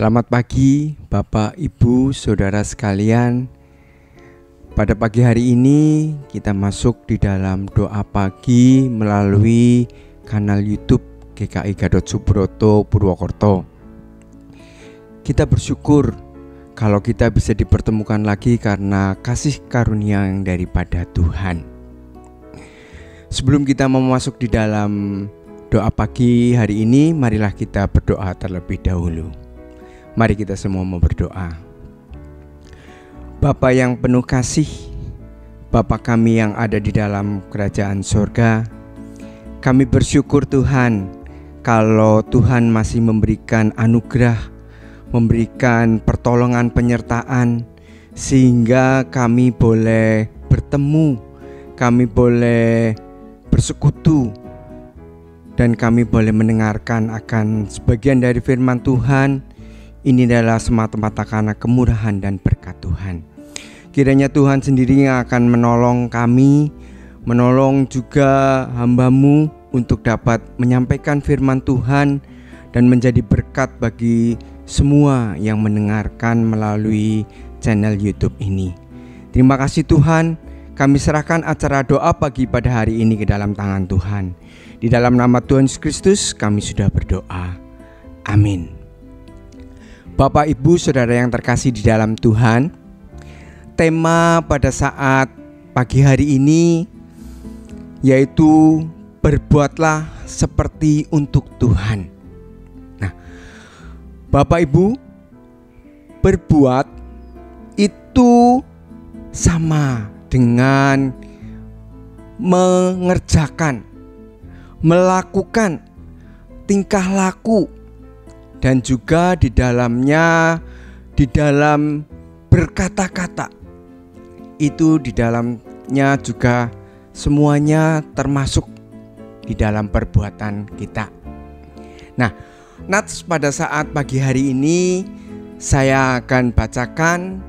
Selamat pagi Bapak, Ibu, Saudara sekalian. Pada pagi hari ini kita masuk di dalam doa pagi melalui kanal YouTube GKI Gatot Subroto Purwokerto. Kita bersyukur kalau kita bisa dipertemukan lagi karena kasih karunia yang daripada Tuhan. Sebelum kita masuk di dalam doa pagi hari ini, marilah kita berdoa terlebih dahulu. Mari kita semua mau berdoa. Bapa yang penuh kasih, Bapa kami yang ada di dalam kerajaan sorga, kami bersyukur Tuhan kalau Tuhan masih memberikan anugerah, memberikan pertolongan penyertaan, sehingga kami boleh bertemu, kami boleh bersekutu, dan kami boleh mendengarkan akan sebagian dari firman Tuhan. Ini adalah semata-mata karena kemurahan dan berkat Tuhan. Kiranya Tuhan sendiri yang akan menolong kami, menolong juga hamba-Mu untuk dapat menyampaikan firman Tuhan dan menjadi berkat bagi semua yang mendengarkan melalui channel YouTube ini. Terima kasih Tuhan, kami serahkan acara doa pagi pada hari ini ke dalam tangan Tuhan. Di dalam nama Tuhan Yesus Kristus kami sudah berdoa. Amin. Bapak, Ibu, Saudara yang terkasih di dalam Tuhan, tema pada saat pagi hari ini yaitu berbuatlah seperti untuk Tuhan. Nah, Bapak Ibu, berbuat itu sama dengan mengerjakan, melakukan tingkah laku, dan juga di dalam berkata-kata. Itu di dalamnya juga semuanya termasuk di dalam perbuatan kita. Nah, nats pada saat pagi hari ini saya akan bacakan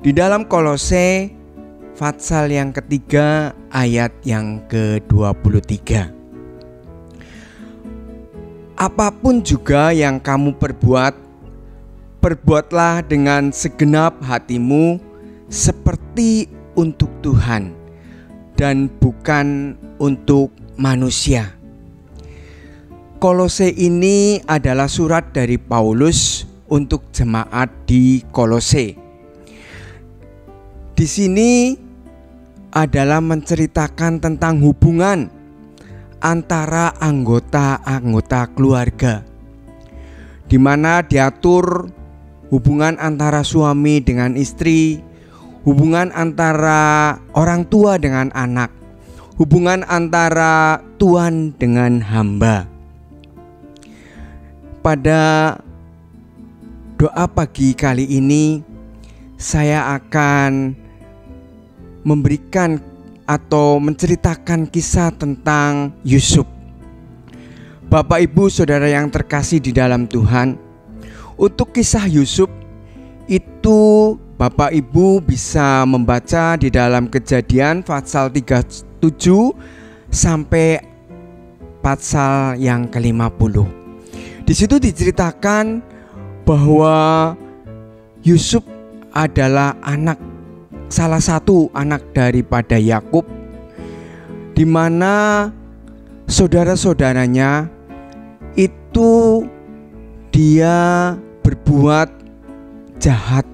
di dalam Kolose pasal yang ketiga ayat yang ke-23. Apapun juga yang kamu perbuat, perbuatlah dengan segenap hatimu seperti untuk Tuhan dan bukan untuk manusia. Kolose ini adalah surat dari Paulus untuk jemaat di Kolose. Di sini adalah menceritakan tentang hubungan antara anggota-anggota keluarga, di mana diatur hubungan antara suami dengan istri, hubungan antara orang tua dengan anak, hubungan antara tuan dengan hamba. Pada doa pagi kali ini saya akan memberikan atau menceritakan kisah tentang Yusuf. Bapak, Ibu, Saudara yang terkasih di dalam Tuhan, untuk kisah Yusuf itu Bapak Ibu bisa membaca di dalam Kejadian pasal 37 sampai pasal yang ke-50. Di situ diceritakan bahwa Yusuf adalah salah satu anak daripada Yakub, di mana saudara-saudaranya itu dia berbuat jahat,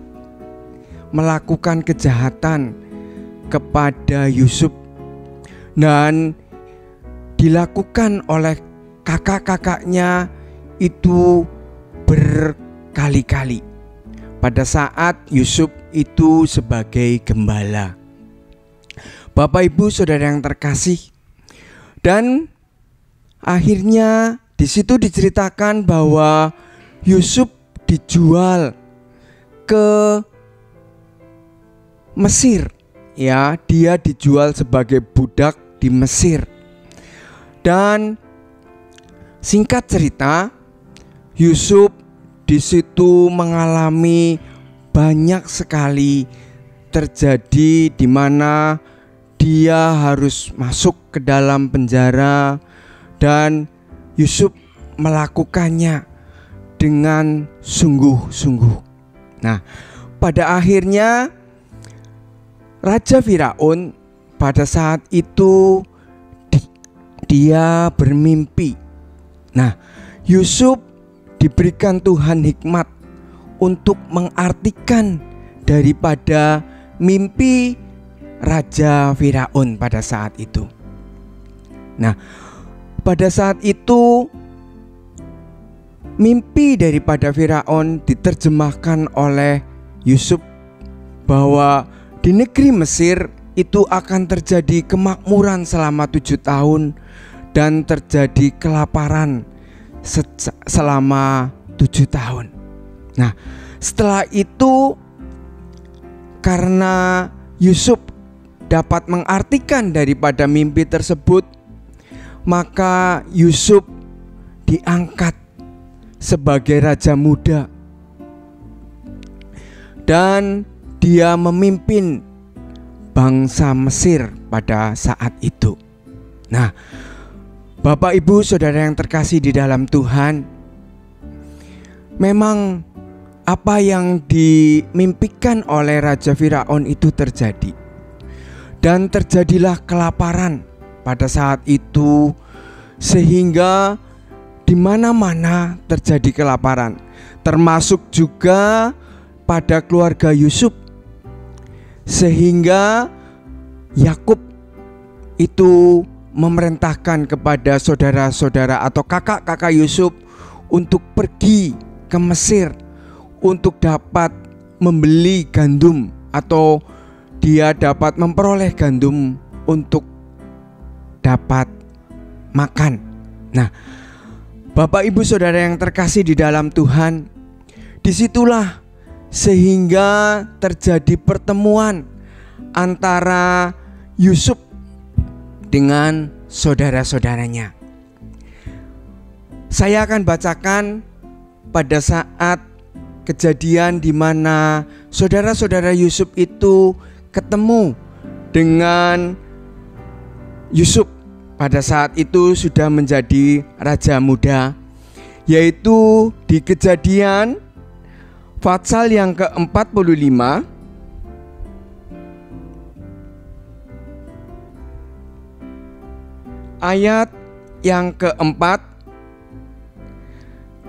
melakukan kejahatan kepada Yusuf, dan dilakukan oleh kakak-kakaknya itu berkali-kali pada saat Yusuf itu sebagai gembala. Bapak, Ibu, Saudara yang terkasih, dan akhirnya di situ diceritakan bahwa Yusuf dijual ke Mesir. Ya, dia dijual sebagai budak di Mesir. Dan singkat cerita, Yusuf di situ mengalami banyak sekali terjadi, di mana dia harus masuk ke dalam penjara dan Yusuf melakukannya dengan sungguh-sungguh. Nah, pada akhirnya Raja Firaun pada saat itu dia bermimpi. Nah, Yusuf diberikan Tuhan hikmat untuk mengartikan daripada mimpi Raja Firaun pada saat itu. Nah, pada saat itu mimpi daripada Firaun diterjemahkan oleh Yusuf bahwa di negeri Mesir itu akan terjadi kemakmuran selama 7 tahun dan terjadi kelaparan selama 7 tahun. Nah, setelah itu karena Yusuf dapat mengartikan daripada mimpi tersebut, maka Yusuf diangkat sebagai raja muda dan dia memimpin bangsa Mesir pada saat itu. Nah, Bapak Ibu Saudara yang terkasih di dalam Tuhan, memang apa yang dimimpikan oleh Raja Firaun itu terjadi. Dan terjadilah kelaparan pada saat itu, sehingga di mana-mana terjadi kelaparan, termasuk juga pada keluarga Yusuf. Sehingga Yakub itu memerintahkan kepada saudara-saudara atau kakak-kakak Yusuf untuk pergi ke Mesir untuk dapat membeli gandum atau dia dapat memperoleh gandum untuk dapat makan. Nah, Bapak Ibu Saudara yang terkasih di dalam Tuhan, disitulah sehingga terjadi pertemuan antara Yusuf dengan saudara-saudaranya. Saya akan bacakan pada saat kejadian di mana saudara-saudara Yusuf itu ketemu dengan Yusuf pada saat itu sudah menjadi raja muda, yaitu di Kejadian pasal yang ke-45 ayat yang ke-4,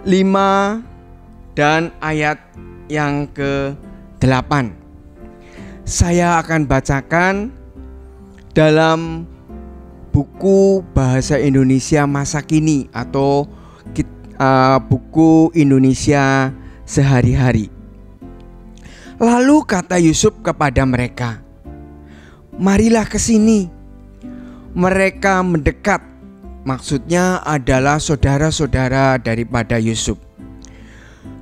5 dan ayat yang ke-8. Saya akan bacakan dalam buku Bahasa Indonesia Masa Kini atau buku Indonesia Sehari-hari. Lalu kata Yusuf kepada mereka, "Marilah ke sini." Mereka mendekat, maksudnya adalah saudara-saudara daripada Yusuf.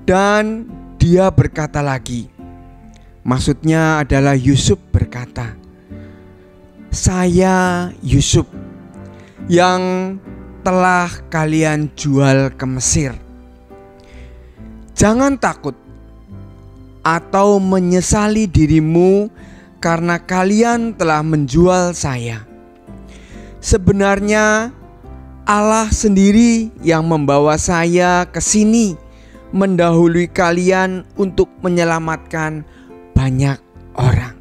Dan dia berkata lagi, maksudnya adalah Yusuf berkata, "Saya Yusuf yang telah kalian jual ke Mesir. Jangan takut atau menyesali dirimu karena kalian telah menjual saya. Sebenarnya Allah sendiri yang membawa saya ke sini mendahului kalian untuk menyelamatkan banyak orang."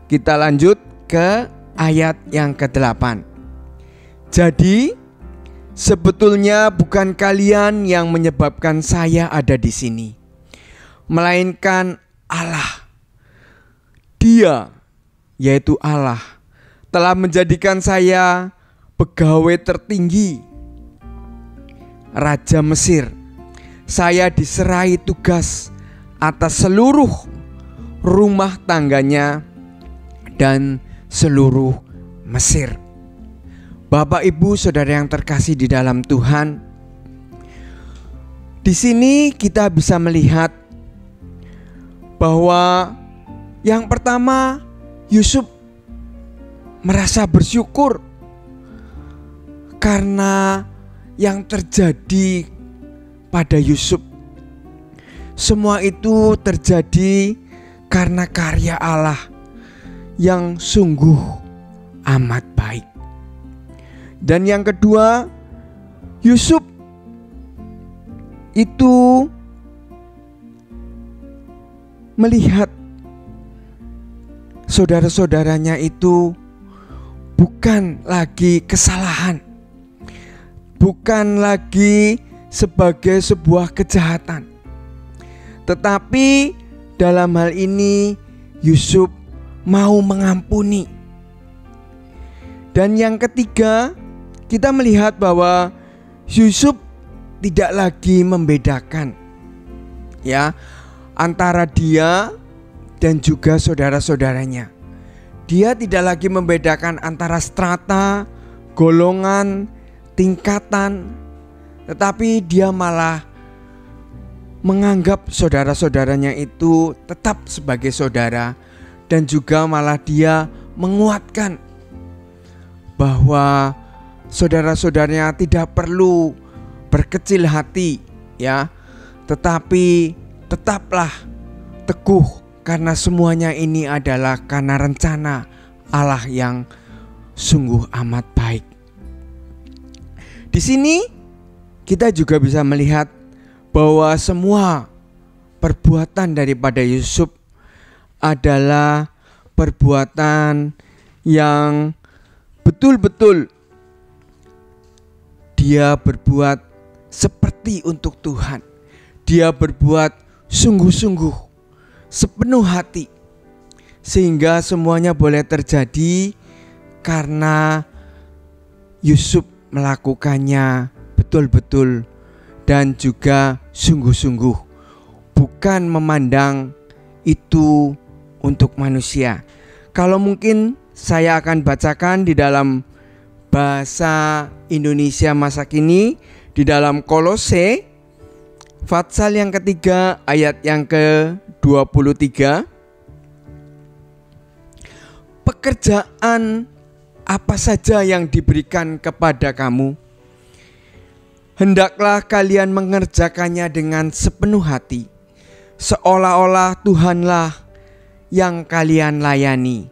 Kita lanjut ke ayat yang ke-8. "Jadi sebetulnya bukan kalian yang menyebabkan saya ada di sini, melainkan Allah. Dia, yaitu Allah, telah menjadikan saya pegawai tertinggi Raja Mesir. Saya diserai tugas atas seluruh rumah tangganya dan seluruh Mesir." Bapak Ibu Saudara yang terkasih di dalam Tuhan, di sini kita bisa melihat bahwa yang pertama, Yusuf merasa bersyukur karena yang terjadi pada Yusuf. Semua itu terjadi karena karya Allah yang sungguh amat baik. Dan yang kedua, Yusuf itu melihat saudara-saudaranya itu bukan lagi kesalahan, bukan lagi sebagai sebuah kejahatan, tetapi dalam hal ini Yusuf mau mengampuni. Dan yang ketiga, kita melihat bahwa Yusuf tidak lagi membedakan antara dia dan juga saudara-saudaranya. Dia tidak lagi membedakan antara strata, golongan, tingkatan, tetapi dia malah menganggap saudara-saudaranya itu tetap sebagai saudara, dan juga malah dia menguatkan bahwa saudara-saudaranya tidak perlu berkecil hati tetapi tetaplah teguh, karena semuanya ini adalah karena rencana Allah yang sungguh amat baik. Di sini kita juga bisa melihat bahwa semua perbuatan daripada Yusuf adalah perbuatan yang betul-betul dia berbuat seperti untuk Tuhan. Dia berbuat sungguh-sungguh, sepenuh hati, sehingga semuanya boleh terjadi karena Yusuf melakukannya betul-betul dan juga sungguh-sungguh, bukan memandang itu untuk manusia. Kalau mungkin saya akan bacakan di dalam bahasa Indonesia masa kini, di dalam Kolose pasal yang ketiga ayat yang ke-23. Pekerjaan apa saja yang diberikan kepada kamu, hendaklah kalian mengerjakannya dengan sepenuh hati, seolah-olah Tuhanlah yang kalian layani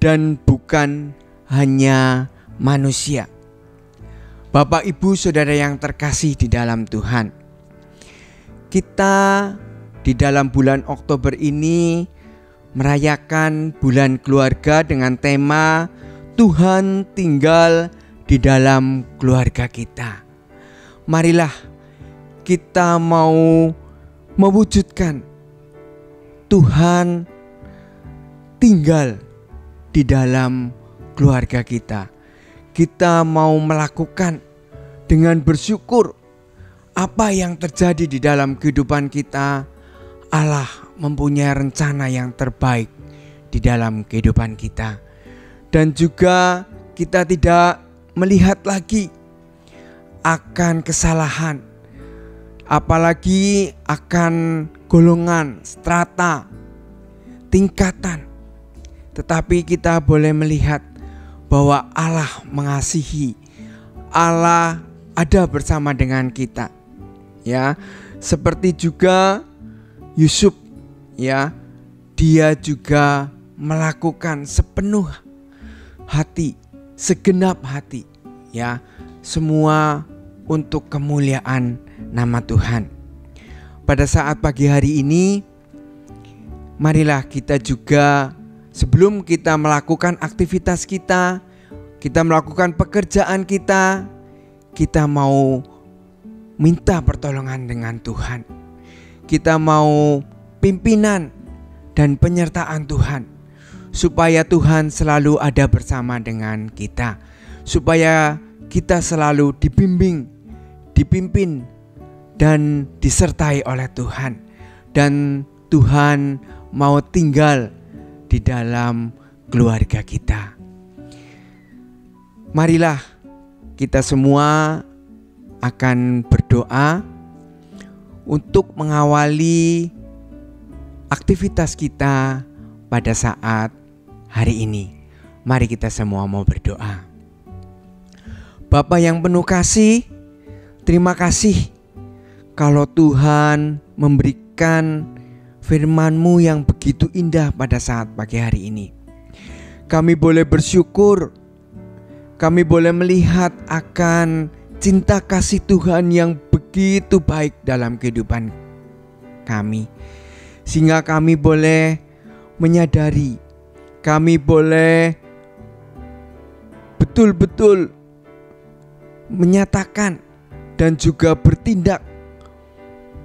dan bukan hanya manusia. Bapak, Ibu, Saudara yang terkasih di dalam Tuhan, kita di dalam bulan Oktober ini merayakan bulan keluarga dengan tema Tuhan tinggal di dalam keluarga kita. Marilah kita mau mewujudkan Tuhan tinggal di dalam keluarga kita. Kita mau melakukan dengan bersyukur apa yang terjadi di dalam kehidupan kita. Allah mempunyai rencana yang terbaik di dalam kehidupan kita. Dan juga kita tidak melihat lagi akan kesalahan, apalagi akan golongan, strata, tingkatan. Tetapi kita boleh melihat bahwa Allah mengasihi, Allah ada bersama dengan kita. Seperti juga Yusuf, dia juga melakukan sepenuh hati, segenap hati, semua untuk kemuliaan nama Tuhan. Pada saat pagi hari ini, marilah kita juga sebelum kita melakukan aktivitas kita melakukan pekerjaan kita mau minta pertolongan dengan Tuhan. Kita mau pimpinan dan penyertaan Tuhan, supaya Tuhan selalu ada bersama dengan kita, supaya kita selalu dibimbing, dipimpin, dan disertai oleh Tuhan. Dan Tuhan mau tinggal di dalam keluarga kita. Marilah kita semua akan berdoa untuk mengawali aktivitas kita pada saat hari ini. Mari kita semua mau berdoa. Bapa yang penuh kasih, terima kasih kalau Tuhan memberikan firman-Mu yang begitu indah pada saat pagi hari ini. Kami boleh bersyukur, kami boleh melihat akan cinta kasih Tuhan yang begitu begitu baik dalam kehidupan kami, sehingga kami boleh menyadari, kami boleh betul-betul menyatakan dan juga bertindak,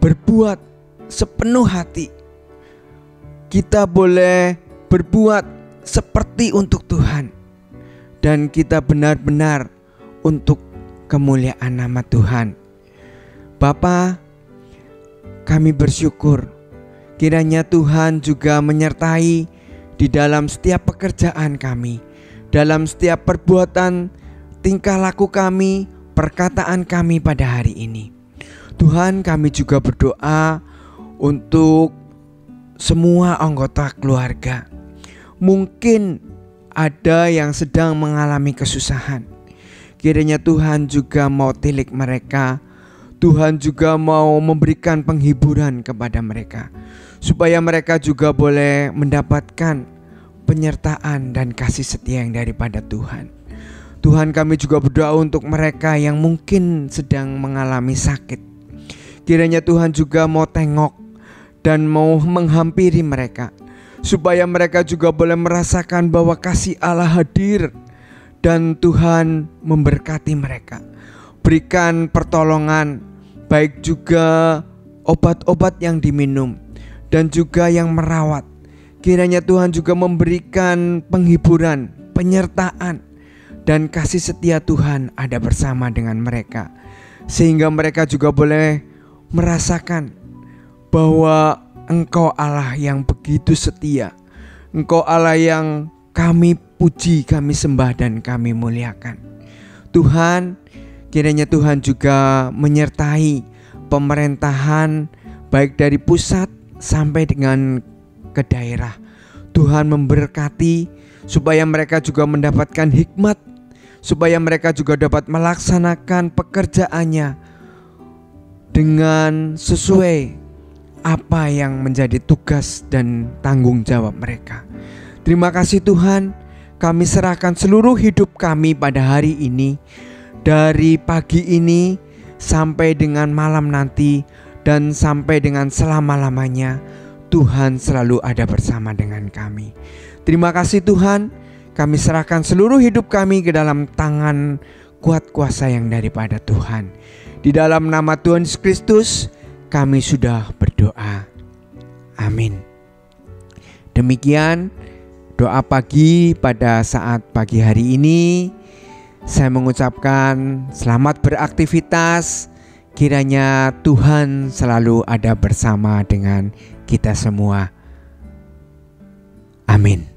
berbuat sepenuh hati. Kita boleh berbuat seperti untuk Tuhan, dan kita benar-benar untuk kemuliaan nama Tuhan. Bapa, kami bersyukur kiranya Tuhan juga menyertai di dalam setiap pekerjaan kami, dalam setiap perbuatan, tingkah laku kami, perkataan kami pada hari ini. Tuhan, kami juga berdoa untuk semua anggota keluarga. Mungkin ada yang sedang mengalami kesusahan. Kiranya Tuhan juga mau tilik mereka. Tuhan juga mau memberikan penghiburan kepada mereka, supaya mereka juga boleh mendapatkan penyertaan dan kasih setia yang daripada Tuhan. Tuhan, kami juga berdoa untuk mereka yang mungkin sedang mengalami sakit. Kiranya Tuhan juga mau tengok dan mau menghampiri mereka, supaya mereka juga boleh merasakan bahwa kasih Allah hadir dan Tuhan memberkati mereka. Berikan pertolongan, baik juga obat-obat yang diminum dan juga yang merawat. Kiranya Tuhan juga memberikan penghiburan, penyertaan, dan kasih setia Tuhan ada bersama dengan mereka, sehingga mereka juga boleh merasakan bahwa Engkau Allah yang begitu setia, Engkau Allah yang kami puji, kami sembah, dan kami muliakan. Tuhan, kiranya Tuhan juga menyertai pemerintahan baik dari pusat sampai dengan ke daerah. Tuhan memberkati supaya mereka juga mendapatkan hikmat, supaya mereka juga dapat melaksanakan pekerjaannya dengan sesuai apa yang menjadi tugas dan tanggung jawab mereka. Terima kasih Tuhan, kami serahkan seluruh hidup kami pada hari ini, dari pagi ini sampai dengan malam nanti, dan sampai dengan selama-lamanya. Tuhan selalu ada bersama dengan kami. Terima kasih Tuhan, kami serahkan seluruh hidup kami ke dalam tangan kuat kuasa yang daripada Tuhan. Di dalam nama Tuhan Yesus Kristus kami sudah berdoa. Amin. Demikian doa pagi pada saat pagi hari ini. Saya mengucapkan selamat beraktivitas. Kiranya Tuhan selalu ada bersama dengan kita semua. Amin.